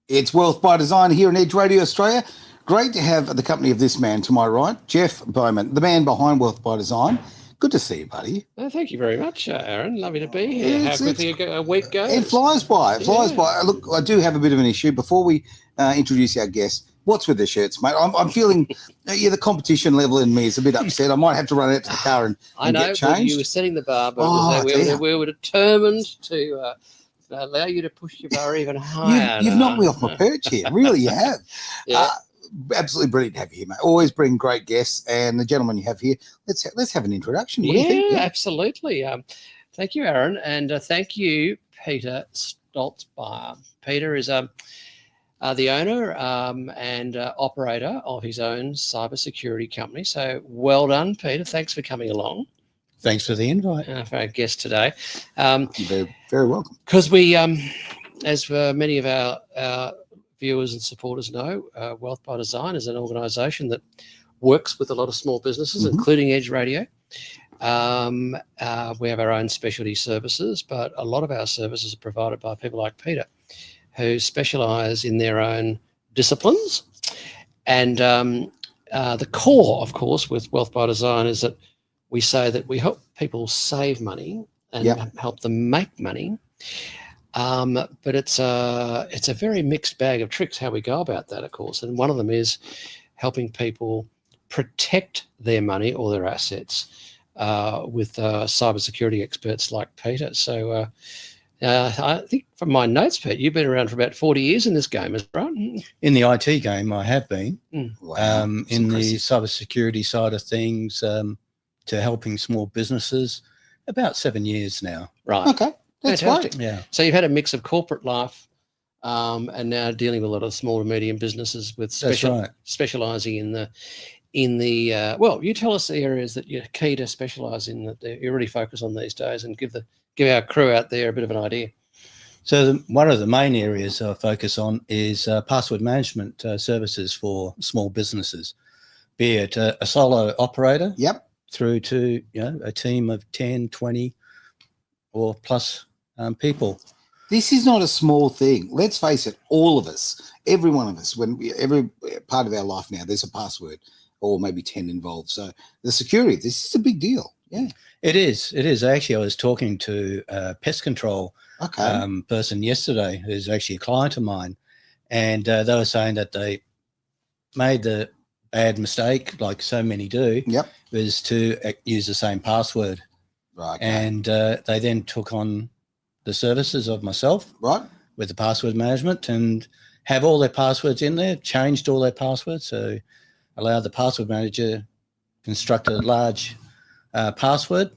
It's Wealth by Design here on Edge Radio Australia. Great to have the company of this man to my right, Jeff Bowman, the man behind Wealth by Design. Good to see you, buddy. Oh, thank you very much, Aaron. Lovely to be here. How quickly a week goes. It flies by. It flies by. Look, I do have a bit of an issue. Before we introduce our guest, what's with the shirts, mate? I'm feeling, the competition level in me is a bit upset. I might have to run out to the car and get changed. You were setting the bar, but we were determined to allow you to push your bar even higher. You've knocked me off my perch here. Really, you have. Yeah. Absolutely brilliant to have you here, mate. Always bring great guests, and the gentleman you have here. Let's have an introduction. What do you think? Yeah, absolutely. Thank you, Aaron, and thank you, Peter Stulcbauer. Peter is the owner and operator of his own cybersecurity company. So well done, Peter. Thanks for coming along. Thanks for the invite. For our guest today. You're very, very welcome. Because we, as many of our viewers and supporters know, Wealth by Design is an organisation that works with a lot of small businesses, including Edge Radio. We have our own specialty services, but a lot of our services are provided by people like Peter, who specialise in their own disciplines. And the core, of course, with Wealth by Design is that we say that we help people save money and help them make money. But it's a very mixed bag of tricks how we go about that, of course. And one of them is helping people protect their money or their assets with cybersecurity experts like Peter. So I think from my notes, Pete, you've been around for about 40 years in this game, is that right? In the IT game, I have been. Wow. In the cybersecurity side of things, to helping small businesses, about 7 years now. Right. Okay. That's fantastic. Right. Yeah. So you've had a mix of corporate life and now dealing with a lot of small and medium businesses with specialising in the well, you tell us the areas that you're key to specialise in, that you really focus on these days, and give our crew out there a bit of an idea. So one of the main areas I focus on is password management services for small businesses, be it a solo operator through to a team of 10, 20 or plus people. This is not a small thing. Let's face it, all of us, every one of us, every part of our life now, there's a password or maybe 10 involved. So the security, this is a big deal. Yeah. It is. Actually, I was talking to a pest control person yesterday who's actually a client of mine, and they were saying that they made the bad mistake, like so many do, was to use the same password. Right. And they then took on the services of myself with the password management and have all their passwords in there, changed all their passwords, so allowed the password manager construct a large password,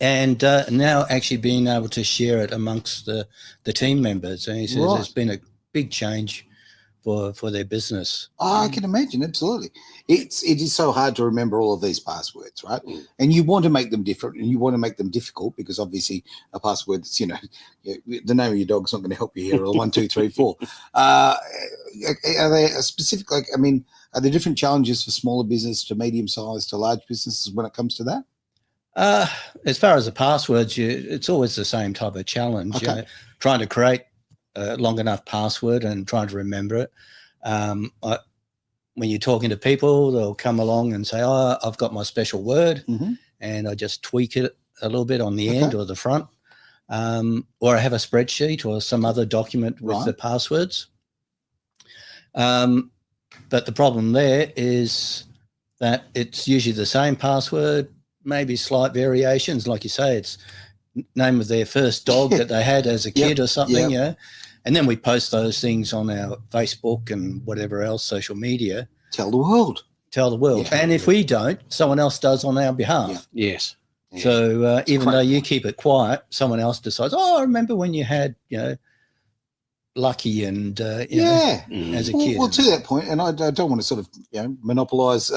and now actually being able to share it amongst the team members. And he says there's been a big change for their business. I can imagine, absolutely. It is so hard to remember all of these passwords, right? And you want to make them different, and you want to make them difficult, because obviously a password that's, the name of your dog's not going to help you here, or 1, 2, 3, 4. Are there specific, are there different challenges for smaller business to medium size to large businesses when it comes to that? As far as the passwords, it's always the same type of challenge. Okay. Trying to create a long enough password and trying to remember it. When you're talking to people, they'll come along and say, "Oh, I've got my special word," and I just tweak it a little bit on the end or the front, or I have a spreadsheet or some other document with the passwords. But the problem there is that it's usually the same password, maybe slight variations. Like you say, it's name of their first dog that they had as a kid or something, and then we post those things on our Facebook and whatever else, social media. Tell the world. And if we don't, someone else does on our behalf. Yes. So even though you keep it quiet, someone else decides, I remember when you had, Lucky and, as a kid. Well, to that point, and I don't want to sort of, monopolise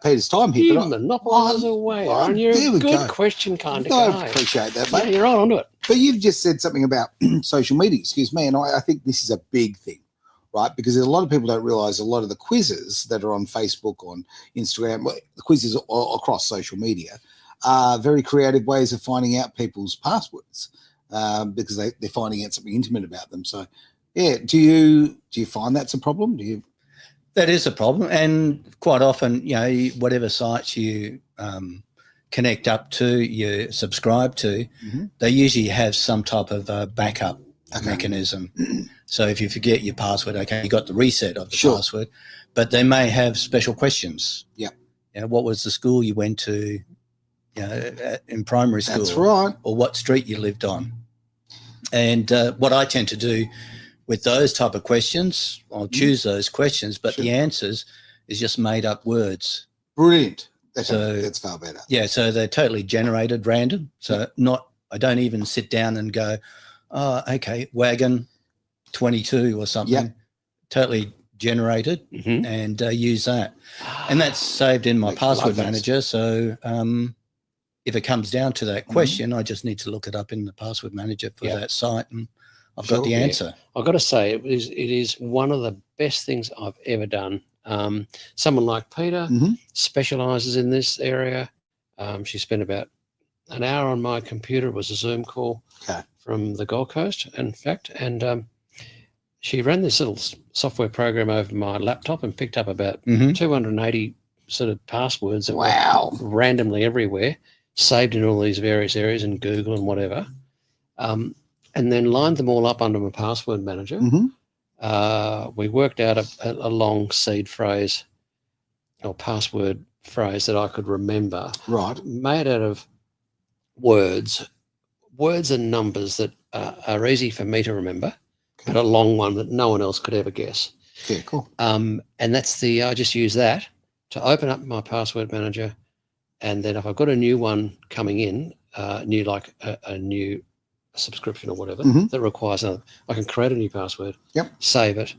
Peter's time here. You monopolise away, Aaron. You're a good question kind of guy. I appreciate that, mate. Yeah, you're right onto it. But you've just said something about social media, and I think this is a big thing, right? Because a lot of people don't realise a lot of the quizzes that are on Facebook, on Instagram, the quizzes across social media are very creative ways of finding out people's passwords. Because they're finding out something intimate about them. So Yeah. Do you find that's a problem? That is a problem, and quite often, whatever sites you connect up to, you subscribe to, they usually have some type of backup mechanism. So if you forget your password, you got the reset of the password, but they may have special questions. Yeah. What was the school you went to, in primary school? That's right. Or what street you lived on. And what I tend to do with those type of questions, I'll choose those questions, but the answers is just made up words. Brilliant. That's far better. Yeah, so they're totally generated random. So I don't even sit down and go, oh, okay, wagon 22 or something. Yep. Totally generated and use that. And that's saved in my password manager. So if it comes down to that question, I just need to look it up in the password manager for that site, and I've got the answer. I've got to say, it is one of the best things I've ever done. Someone like Peter specialises in this area. She spent about an hour on my computer. It was a Zoom call from the Gold Coast, in fact, and she ran this little software program over my laptop and picked up about 280 sort of passwords that were randomly everywhere, saved in all these various areas in Google and whatever, and then lined them all up under my password manager. We worked out a long seed phrase or password phrase that I could remember. Right. Made out of words and numbers that are easy for me to remember, but a long one that no one else could ever guess. Yeah, cool. And I just use that to open up my password manager, and then if I've got a new one coming in, a new subscription or whatever that requires another, I can create a new password, save it,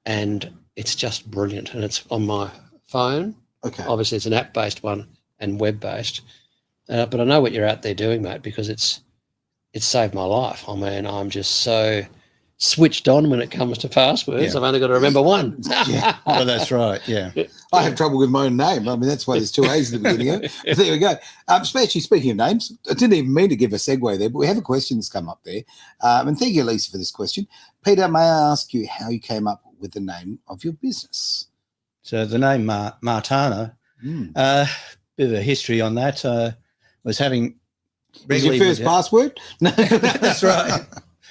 and it's just brilliant. And it's on my phone. Okay. Obviously, it's an app-based one and web-based, but I know what you're out there doing, mate, because it's saved my life. I mean, I'm just so switched on when it comes to passwords. I've only got to remember one. Oh, that's right. Yeah. I have trouble with my own name. I mean, that's why there's 2 A's at the beginning. But there we go. Especially speaking of names, I didn't even mean to give a segue there, but we have a question that's come up there. And thank you, Lisa, for this question. Peter, may I ask you how you came up with the name of your business? So the name Martarna, bit of a history on that. Was having regularly. Was your first password? No, that's right.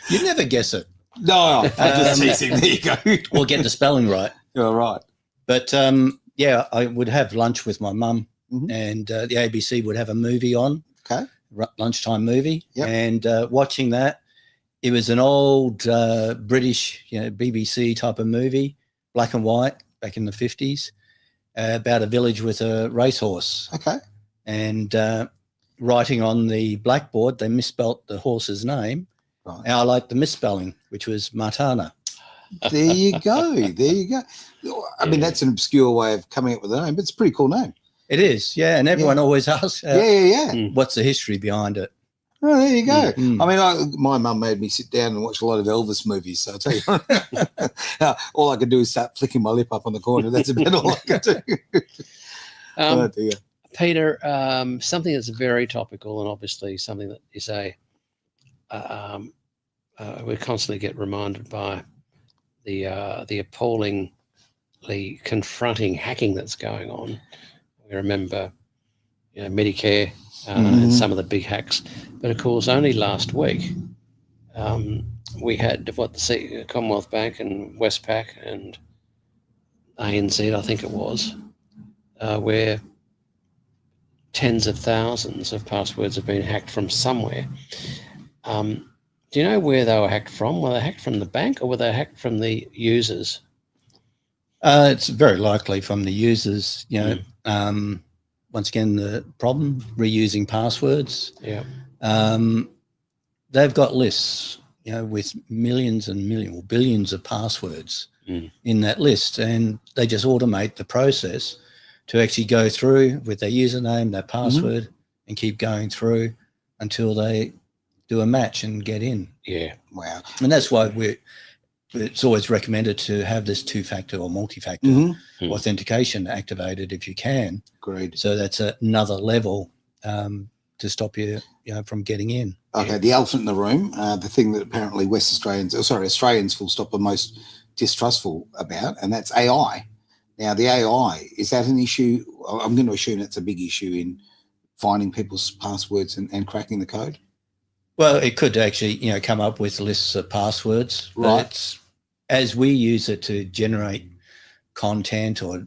You'd never guess it. No, I'm just teasing. There you go. Or get the spelling right. You're right. But, I would have lunch with my mum and the ABC would have a movie on. Okay. Lunchtime movie. Yep. And watching that, it was an old British, BBC type of movie, black and white, back in the 50s, about a village with a racehorse. Okay. And writing on the blackboard, they misspelt the horse's name. Right. And I like the misspelling, which was Martarna. There you go. There you go. I mean, that's an obscure way of coming up with a name, but it's a pretty cool name. It is, yeah. And everyone always asks, what's the history behind it? Oh, there you go. I mean, my mum made me sit down and watch a lot of Elvis movies. So I'll tell you, all I could do is start flicking my lip up on the corner. That's about all I could do. Peter, something that's very topical and obviously something that is we constantly get reminded by the appallingly confronting hacking that's going on. We remember, Medicare and some of the big hacks, but of course, only last week we had the Commonwealth Bank and Westpac and ANZ, I think it was, where tens of thousands of passwords have been hacked from somewhere. Do you know where they were hacked from? Were they hacked from the bank or were they hacked from the users? It's very likely from the users. Once again, the problem, reusing passwords. Yeah. They've got lists, with millions and millions or billions of passwords in that list, and they just automate the process to actually go through with their username, their password, and keep going through until they do a match and get in. Yeah. Wow. And that's why it's always recommended to have this two-factor or multi-factor authentication activated if you can. Great. So that's another level to stop you, from getting in. Okay, the elephant in the room, the thing that apparently Australians full stop are most distrustful about, and that's AI. Now, the AI, is that an issue? I'm going to assume it's a big issue in finding people's passwords and cracking the code. Well, it could actually, come up with lists of passwords. Right. As we use it to generate content or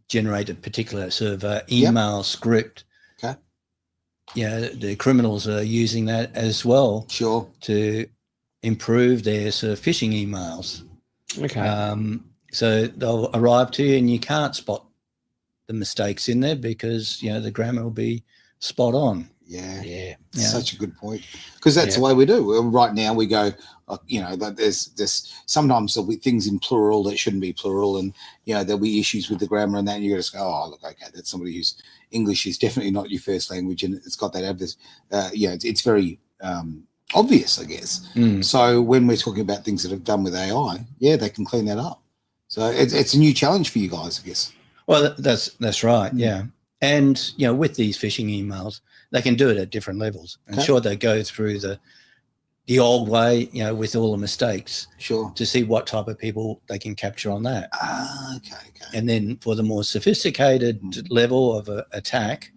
generate a particular sort of email script. Okay. The criminals are using that as well. Sure. To improve their sort of phishing emails. Okay. So they'll arrive to you and you can't spot the mistakes in there because, the grammar will be spot on. Yeah. Such a good point. Because that's the way we do. Right now we go, there's sometimes there'll be things in plural that shouldn't be plural, and, there'll be issues with the grammar and that, and you just go, oh, look, okay, that's somebody whose English is definitely not your first language, and it's got that it's very obvious, I guess. So when we're talking about things that are done with AI, they can clean that up. So it's a new challenge for you guys, I guess. Well, that's right, yeah. And, with these phishing emails, they can do it at different levels. And sure, they go through the old way, with all the mistakes. Sure. To see what type of people they can capture on that. Okay. And then for the more sophisticated level of attack,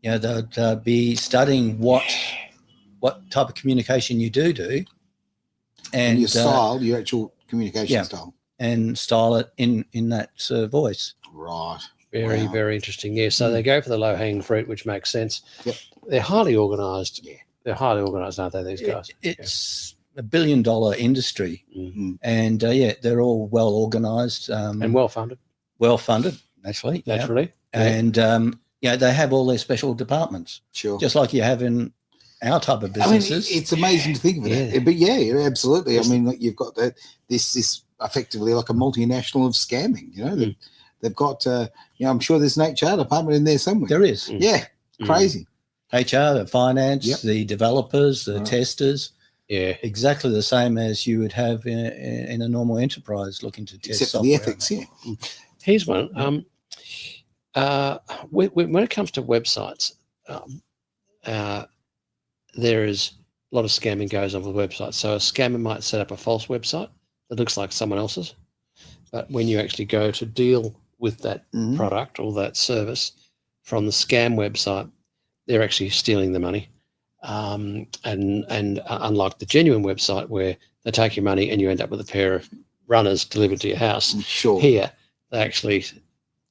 they'll be studying what type of communication you do. And your style, your actual communication style. And style it in that sort of voice. Right. Very, very interesting. Yeah. So they go for the low hanging fruit, which makes sense. Yep. They're highly organized. Yeah. They're highly organized, aren't they, these guys? It's $1 billion industry. Mm-hmm. And they're all well organized. And well funded. Well funded, naturally. Naturally. Yeah. And, they have all their special departments. Sure. Just like you have in our type of businesses. I mean, it's amazing to think of it. But absolutely. I mean, you've got this effectively like a multinational of scamming, They've got, I'm sure there's an HR department in there somewhere. There is. Yeah, crazy. HR, the finance, the developers, the testers. Yeah. Exactly the same as you would have in a normal enterprise looking to test Except for software. the ethics, Here's one. When it comes to websites, there is a lot of scamming goes on with websites. So a scammer might set up a false website that looks like someone else's. But when you actually go to deal with that product or that service from the scam website, they're actually stealing the money. And unlike the genuine website where they take your money and you end up with a pair of runners delivered to your house, here they actually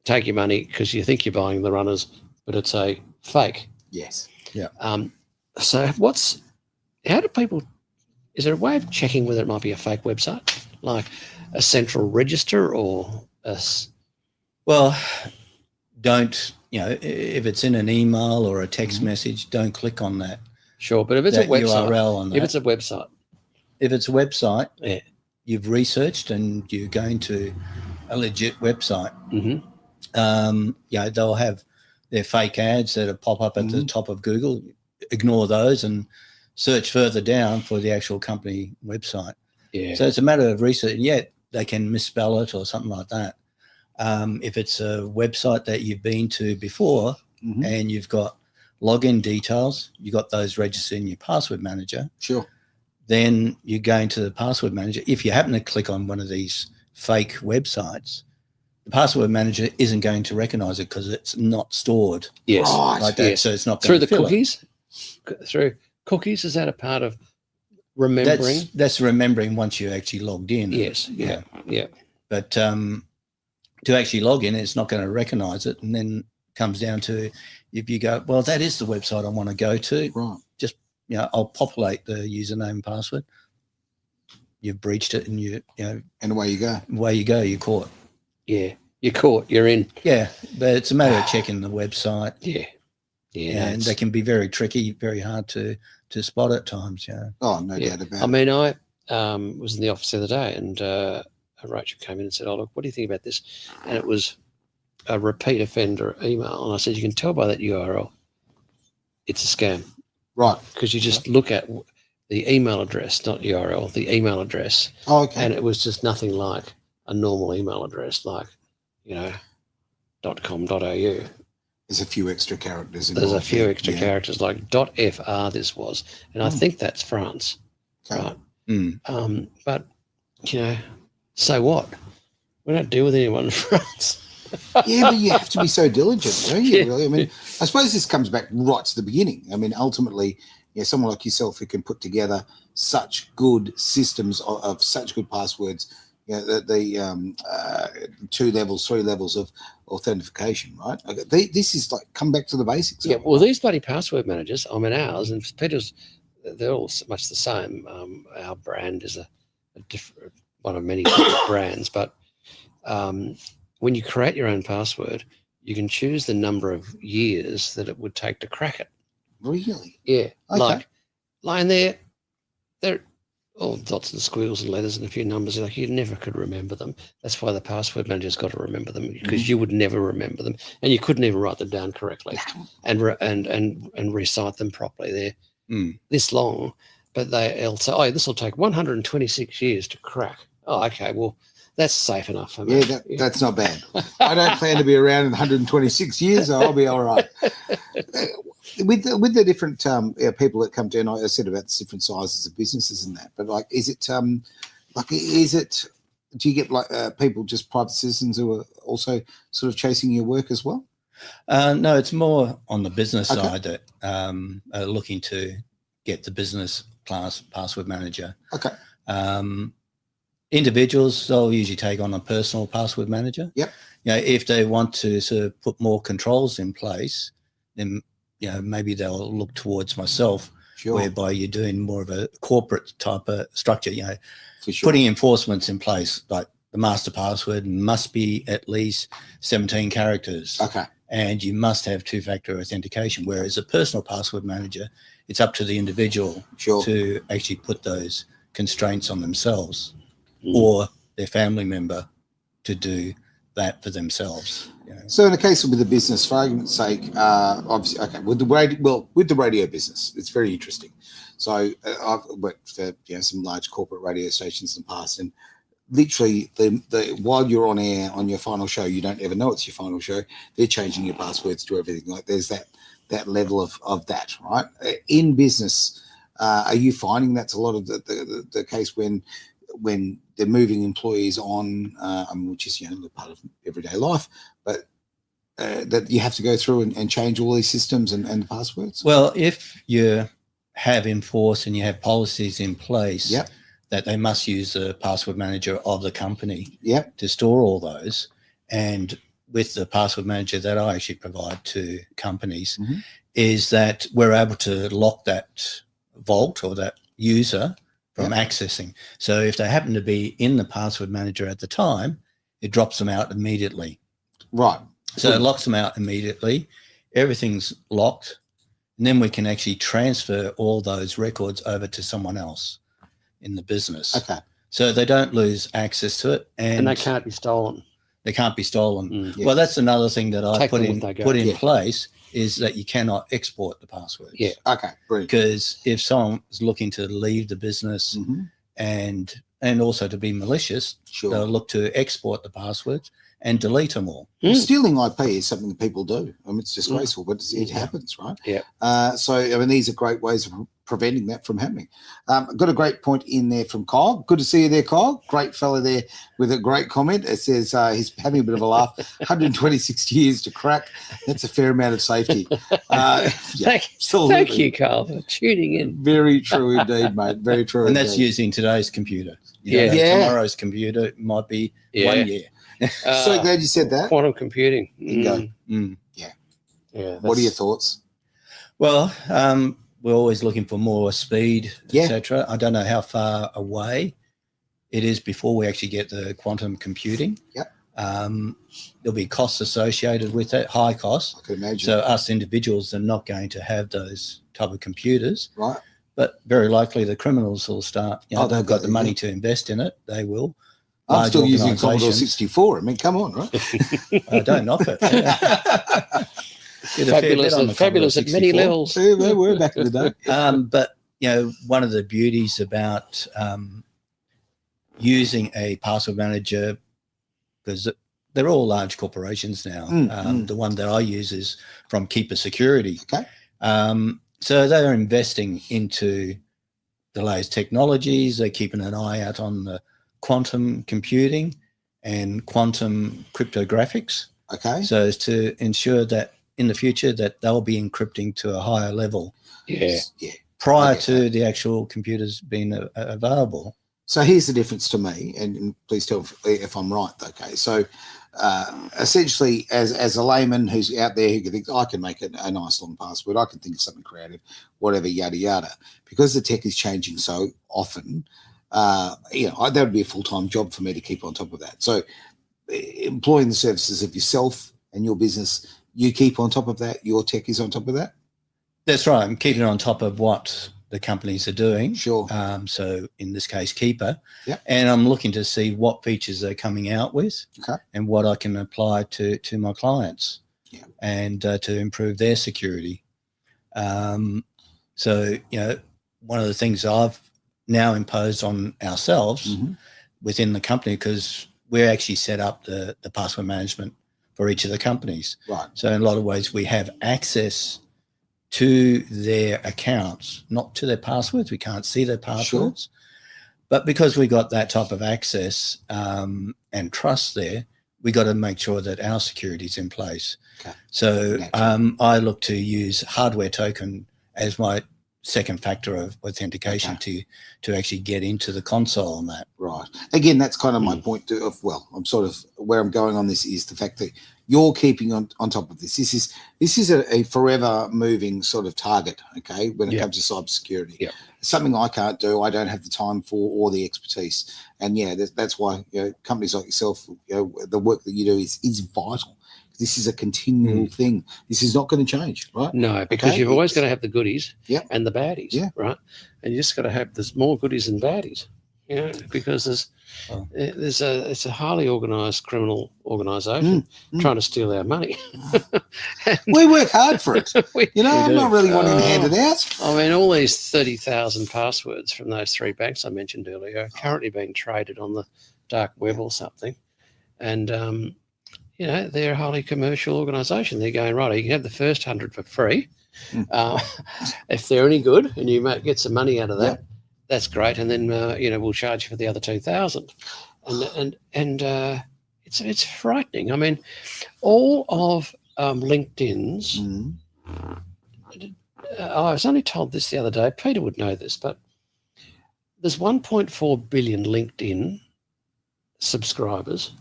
take your money because you think you're buying the runners, but it's a fake. Yes. Yeah. So how do people, is there a way of checking whether it might be a fake website? Like a central register or Well, don't, if it's in an email or a text message, don't click on that. Sure, but if it's a website, URL on that. If it's a website, you've researched and you're going to a legit website. They'll have their fake ads that pop up at the top of Google. Ignore those and search further down for the actual company website. Yeah. So it's a matter of research. They can misspell it or something like that. If it's a website that you've been to before and you've got login details, you've got those registered in your password manager. Sure. Then you go into the password manager. If you happen to click on one of these fake websites, the password manager isn't going to recognize it because it's not stored. Yes. Right. Like that. Yes. So it's not through going to the fill cookies. Through cookies, is that a part of remembering? That's remembering once you actually logged in. Yes. Yeah. But to actually log in, it's not going to recognize it, and then comes down to if you go, well, that is the website I want to go to. Right. Just I'll populate the username and password. You've breached it, and and away you go. Away you go. You're caught. Yeah, you're caught. You're in. Yeah, but it's a matter of checking the website. Yeah. And they can be very tricky, very hard to spot at times. Oh, no doubt about it. I mean, I was in the office the other day, and Rachel came in and said, "Oh, look, what do you think about this?" And it was a repeat offender email, and I said, "You can tell by that URL, it's a scam, right? Because you just look at the email address, not URL, the email address. Oh, okay. And it was just nothing like a normal email address, like .com.au. There's a few extra characters. There's a few extra characters like .fr this was, and I think that's France, right? But, so what? We don't deal with anyone in France. Yeah, but you have to be so diligent, don't you, really? I mean, I suppose this comes back right to the beginning. I mean, ultimately, someone like yourself who can put together such good systems of such good passwords, the 2 levels, 3 levels of authentication, right? Okay, this is like come back to the basics. Yeah, well, these bloody password managers, I mean, ours and Peter's, they're all much the same. Our brand is a different one of many different brands, but when you create your own password, you can choose the number of years that it would take to crack it. Really? Yeah. Okay. Like lying there, they're all dots and squiggles and letters and a few numbers. Like you never could remember them. That's why the password manager's got to remember them, because you would never remember them, and you couldn't even write them down correctly and recite them properly. They're this long, but they'll say, "Oh, this will take 126 years to crack." Oh, okay. Well, that's safe enough for me. Yeah, that's not bad. I don't plan to be around in 126 years, so I'll be all right. With the different people that come down, I said about the different sizes of businesses and that, but do you get people, just private citizens, who are also sort of chasing your work as well? No, it's more on the business side that are looking to get the business class password manager. Okay. Individuals, they'll usually take on a personal password manager. Yep. If they want to sort of put more controls in place, then maybe they'll look towards myself, whereby you're doing more of a corporate type of structure. For sure. Putting enforcements in place, like the master password must be at least 17 characters. Okay. And you must have 2-factor authentication. Whereas a personal password manager, it's up to the individual to actually put those constraints on themselves. Or their family member to do that for themselves. So in a case with the business, for argument's sake, obviously, okay, with the radio business, it's very interesting. So I've worked for some large corporate radio stations in the past, and literally, while you're on air on your final show, you don't ever know it's your final show. They're changing your passwords to everything. Like there's that level of that, right? In business, are you finding that's a lot of the case when they're moving employees on, which is part of everyday life, but that you have to go through and change all these systems and the passwords? Well, if you have enforced and you have policies in place that they must use the password manager of the company to store all those, and with the password manager that I actually provide to companies, is that we're able to lock that vault or that user from accessing. So if they happen to be in the password manager at the time, it drops them out immediately. Right. So it locks them out immediately. Everything's locked. And then we can actually transfer all those records over to someone else in the business. Okay. So they don't lose access to it. And they can't be stolen. They can't be stolen. Well, that's another thing that I put in place, is that you cannot export the passwords. Yeah. Okay. Brilliant. Because if someone is looking to leave the business and also to be malicious, they'll look to export the passwords and delete them all. Well, stealing IP is something that people do. I mean, it's disgraceful, but it happens, right? Yeah. So, I mean, these are great ways of preventing that from happening. I've got a great point in there from Kyle. Good to see you there, Kyle. Great fella there with a great comment. It says he's having a bit of a laugh. 126 years to crack. That's a fair amount of safety. Thank you, Kyle, for tuning in. Very true indeed, mate. Very true. And that's using today's computer. Tomorrow's computer might be 1 year. So glad you said that. Quantum computing. Yeah. What are your thoughts? Well, we're always looking for more speed, etc. I don't know how far away it is before we actually get the quantum computing. There'll be costs associated with it, high costs. I could imagine. So us individuals are not going to have those type of computers. Right. But very likely the criminals will start, they've got the money to invest in it. They will. I'm still using Commodore 64. I mean, come on, right? I don't knock it. Fabulous at many levels. Yeah, they were back in the day. But, one of the beauties about using a password manager, because they're all large corporations now. The one that I use is from Keeper Security. Okay. So they're investing into the latest technologies. They're keeping an eye out on the quantum computing and quantum cryptographics. Okay. So as to ensure that in the future that they'll be encrypting to a higher level. Yeah. Prior to the actual computers being available. So here's the difference to me, and please tell if I'm right. Okay. So essentially, as a layman who's out there who thinks I can make a nice long password, I can think of something creative, whatever, yada yada. Because the tech is changing so often, that would be a full-time job for me to keep on top of that. So employing the services of yourself and your business, you keep on top of that. Your tech is on top of that. That's right. I'm keeping on top of what the companies are doing. Sure. So in this case, Keeper. Yeah. And I'm looking to see what features they're coming out with. Okay. And what I can apply to my clients. Yeah. And to improve their security. So, one of the things I've now imposed on ourselves within the company, because we're actually set up the password management for each of the companies. Right. So in a lot of ways we have access to their accounts, not to their passwords. We can't see their passwords. Sure. But because we got that type of access and trust there, we got to make sure that our security is in place. Okay. So I look to use hardware token as my second factor of authentication to actually get into the console on that. Right. Again, that's kind of my point I'm sort of where I'm going on this is the fact that you're keeping on top of this. This is a forever moving sort of target, okay, when it comes to cybersecurity. Yeah. Something I can't do, I don't have the time for or the expertise. And that's why companies like yourself, the work that you do is vital. This is a continual thing. This is not going to change, right? No, because you've always got to have the goodies and the baddies, yeah, right? And you just got to have there's more goodies than baddies, because it's a highly organised criminal organisation trying to steal our money. We work hard for it. I'm not really wanting to hand it out. I mean, all these 30,000 passwords from those 3 banks I mentioned earlier are currently being traded on the dark web or something, and they're a highly commercial organisation. They're going, right, you can have the first 100 for free. If they're any good and you might get some money out of that, that's great. And then, we'll charge you for the other 2,000. And it's frightening. I mean, all of LinkedIn's, I was only told this the other day, Peter would know this, but there's 1.4 billion LinkedIn subscribers.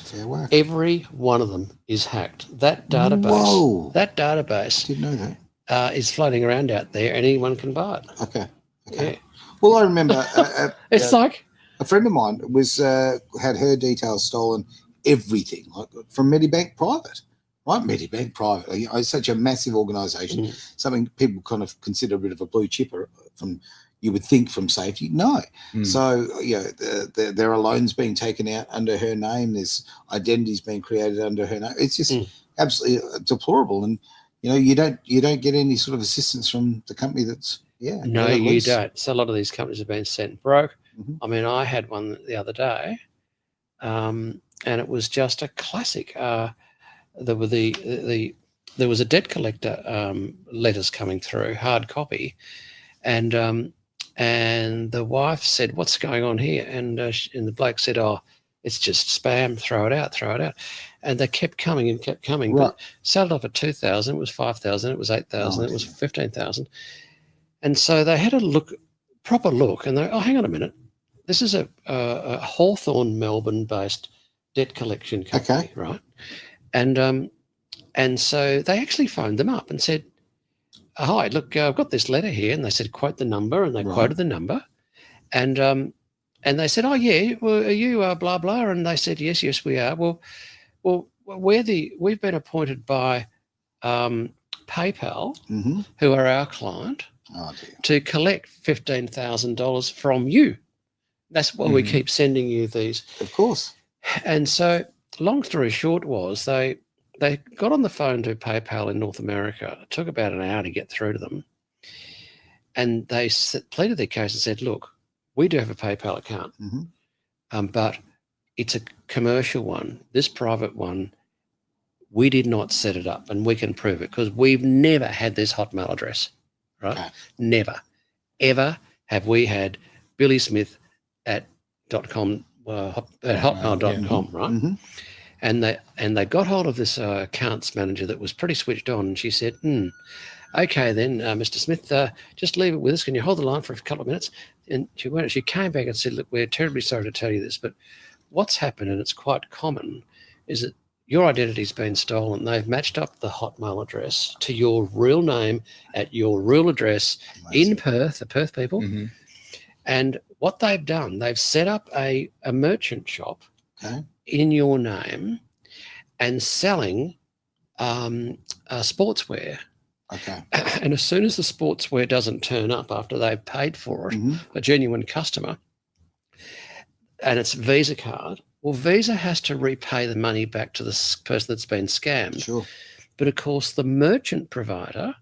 Fair work. Every one of them is hacked. That database, didn't know that, is floating around out there, and anyone can buy it. Okay. Yeah. Well, I remember it's like a friend of mine had her details stolen, everything, like from Medibank Private. Right, Medibank Private. It's such a massive organisation, something people kind of consider a bit of a blue chipper from. You would think from safety. No. So, there are loans being taken out under her name. There's identities being created under her name. It's just absolutely deplorable. And, you don't get any sort of assistance from the company that's, No, you don't. So a lot of these companies have been sent broke. I mean, I had one the other day, and it was just a classic. There was a debt collector letters coming through, hard copy, and the wife said, "What's going on here?" And the bloke said, "Oh, it's just spam. Throw it out. And they kept coming and kept coming. Right. But started off at 2,000. It was 5,000. It was 8,000. It was 15,000. And so they had a proper look, and they, hang on a minute. This is a Hawthorne, Melbourne-based debt collection company, right? And so they actually phoned them up and said, "Hi, look, I've got this letter here," and they said, "Quote the number," and they quoted the number, and they said, "Oh yeah, well, are you blah blah?" And they said, "Yes, we are." Well, we've been appointed by PayPal, who are our client, to collect $15,000 from you. That's why we keep sending you these. Of course. And so, long story short was they got on the phone to PayPal in North America. It took about an hour to get through to them. And they pleaded their case and said, "Look, we do have a PayPal account, but it's a commercial one. This private one, we did not set it up, and we can prove it because we've never had this Hotmail address, right? Okay. Never, ever have we had Billy Smith at .com, at hotmail.com, right? Mm-hmm. And they got hold of this accounts manager that was pretty switched on, and she said, okay then, Mr. Smith, just leave it with us. Can you hold the line for a couple of minutes? And she came back and said, look, we're terribly sorry to tell you this, but what's happened, and it's quite common, is that your identity's been stolen. They've matched up the Hotmail address to your real name at your real address in Perth, the Perth people. Mm-hmm. And what they've done, they've set up a merchant shop in your name and selling sportswear. Okay. And as soon as the sportswear doesn't turn up after they've paid for it, a genuine customer, and it's Visa card, well, Visa has to repay the money back to the person that's been scammed. Sure. But of course, the merchant provider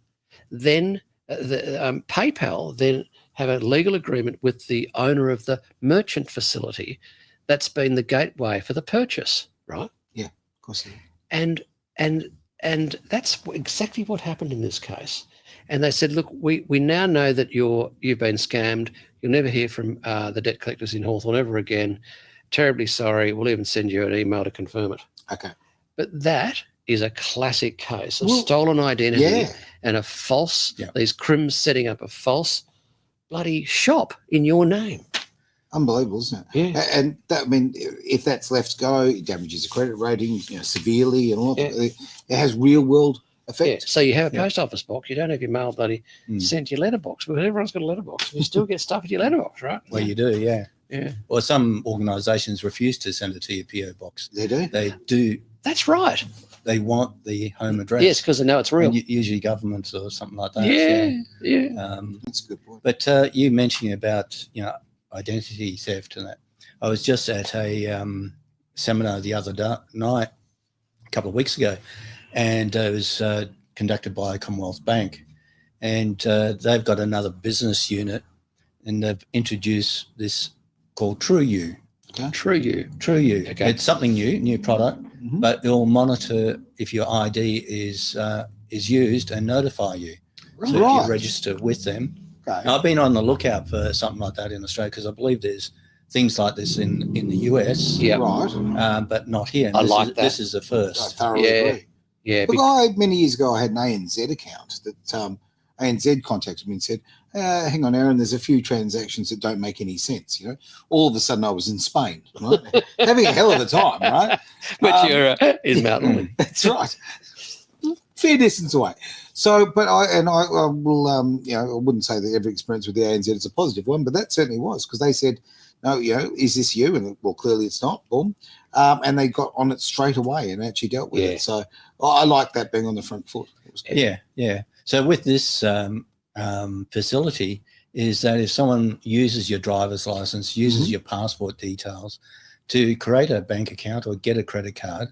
then, PayPal then have a legal agreement with the owner of the merchant facility that's been the gateway for the purchase, right? Yeah, of course. And that's exactly what happened in this case. And they said, look, we now know that you've been scammed. You'll never hear from the debt collectors in Hawthorn ever again. Terribly sorry. We'll even send you an email to confirm it. Okay. But that is a classic case of stolen identity and a false, these crims setting up a false bloody shop in your name. Unbelievable, isn't it? Yeah. And that, I mean, if that's left to go, it damages the credit rating, severely and all that. It has real world effect. Yeah. So you have a post office box, you don't have your mail bloody sent to your letterbox, but everyone's got a letterbox. You still get stuff in your letterbox, right? Well, you do, yeah. Yeah. Or some organisations refuse to send it to your PO box. They do? They do. That's right. They want the home address. Yes, because they know it's real. And usually governments or something like that. Yeah. That's a good point. But you mentioning about, identity theft and that. I was just at a seminar the other night, a couple of weeks ago, and it was conducted by Commonwealth Bank. And they've got another business unit, and they've introduced this called TrueU. Okay. TrueU. Okay. It's something new product, but it'll monitor if your ID is used and notify you. Right. So if you register with them. Okay. Now, I've been on the lookout for something like that in Australia because I believe there's things like this in the US. Yeah. Right. But not here. That. This is the first. I thoroughly agree. Yeah. Look, many years ago, I had an ANZ account that ANZ contacted me and said, hang on, Aaron, there's a few transactions that don't make any sense. All of a sudden I was in Spain, right? Having a hell of a time, right? But you're in Mountain. That's right. Fair distance away. So, but I will, I wouldn't say that every experience with the ANZ is a positive one, but that certainly was because they said, no, is this you? And well, clearly it's not. Boom. And they got on it straight away and actually dealt with it. So I like that being on the front foot. It was good. Yeah. So with this facility is that if someone uses your driver's license, uses your passport details to create a bank account or get a credit card,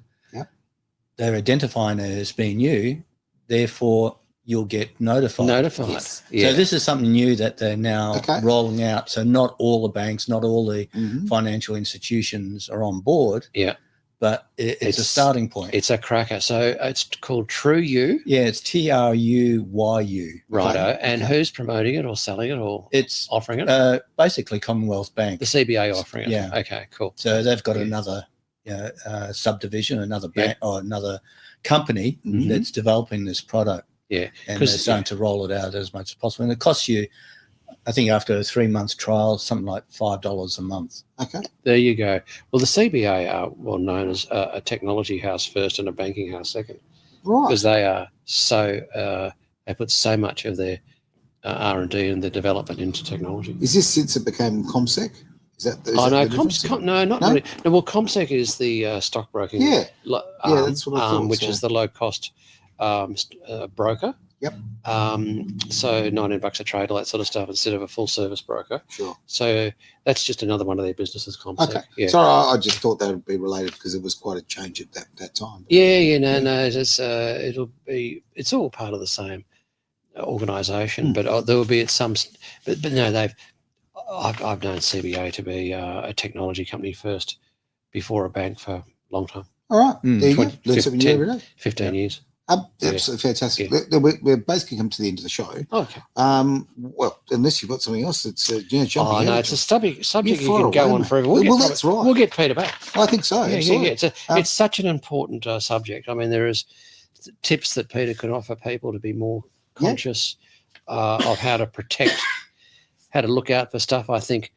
they're identifying it as being you, therefore you'll get notified. Yes. So this is something new that they're now rolling out. So not all the banks, not all the financial institutions are on board. Yeah. But it's a starting point. It's a cracker. So it's called TrueU. Yeah, it's TRUYU. Righto. And who's promoting it or selling it or offering it? Basically Commonwealth Bank. The CBA offering it. Yeah. Okay, cool. So they've got another subdivision, another bank or another company that's developing this product. Yeah. And they're starting to roll it out as much as possible. And it costs you, I think after a 3 month trial, something like $5 a month. Okay. There you go. Well, the CBA are well known as a technology house first and a banking house second. Right. Because they are so, they put so much of their R&D and their development into technology. Is this since it became ComSec? No, not really. No, well, ComSec is the stockbroking that's what I thought, which is the low-cost broker. Yep. So $19 a trade, all that sort of stuff, instead of a full-service broker. Sure. So that's just another one of their businesses, ComSec. Okay. Yeah. Sorry, I just thought that would be related because it was quite a change at that time. No, it's all part of the same organisation, but there will be at some, but no, I've known CBA to be a technology company first, before a bank for a long time. All right. There you go. Learn something new every day. 15 years. Absolutely fantastic. Yeah. We're basically come to the end of the show. Okay. Well, unless you've got something else that's jumping out. No, it's a subject you far can go away, on mate. forever. That's right. We'll get Peter back. I think so. Yeah. Absolutely. It's such an important subject. I mean, there is tips that Peter can offer people to be more conscious of how to protect, how to look out for stuff. I think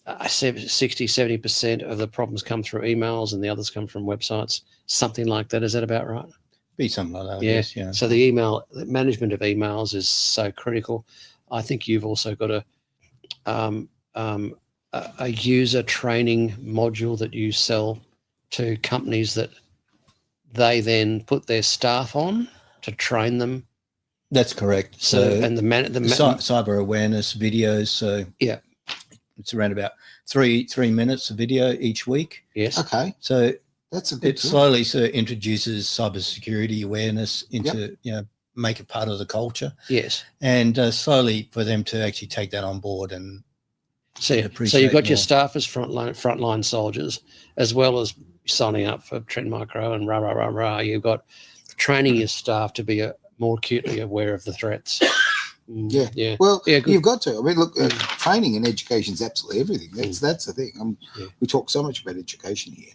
60-70% of the problems come through emails and the others come from websites, something like that. Is that about right? Be something like that. Yeah. Yes, yeah. So the management of emails is so critical. I think you've also got a user training module that you sell to companies that they then put their staff on to train them. That's correct. So and the cyber awareness videos. So yeah, it's around about three minutes of video each week. Yes. Okay. So that's a good tool. Slowly introduces cybersecurity awareness into make it part of the culture. Yes. And slowly for them to actually take that on board and so you've got your staff as frontline soldiers, as well as signing up for Trend Micro and rah. You've got training your staff to be more acutely aware of the threats. Yeah. Well, you've got to. I mean, look, training and education is absolutely everything. That's the thing. We talk so much about education here.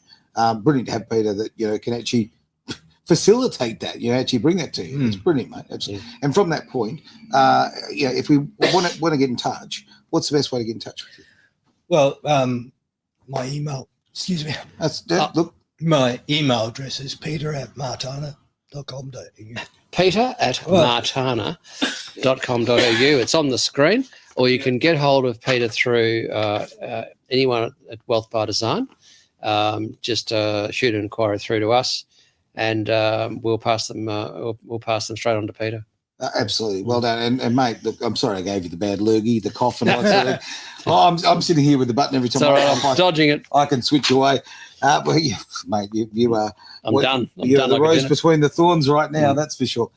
Brilliant to have Peter that can actually facilitate that. Actually bring that to you. It's brilliant, mate. Absolutely. Yeah. And from that point, if we want to get in touch, what's the best way to get in touch with you? Well, my email. Excuse me. Look. My email address is peter@martarna.com.au. Peter@martarna.com.au. It's on the screen, or you can get hold of Peter through anyone at Wealth by Design. Just shoot an inquiry through to us, and we'll pass them. We'll pass them straight on to Peter. Absolutely, well done, and mate. Look, I'm sorry I gave you the bad lurgy, the cough, and all that. I'm sitting here with the button every time. I'm dodging it. I can switch away. Well, mate, you are. I'm done. You're the rose between the thorns right now. That's for sure.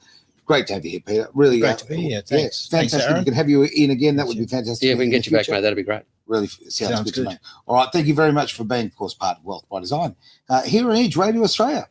Great to have you here, Peter. Really great to be here. Thanks. Fantastic. Thanks, we can have you in again. That would be fantastic. Yeah, we can get you back, mate. That'd be great. Really sounds good to me. All right. Thank you very much for being, of course, part of Wealth by Design here on Edge Radio Australia.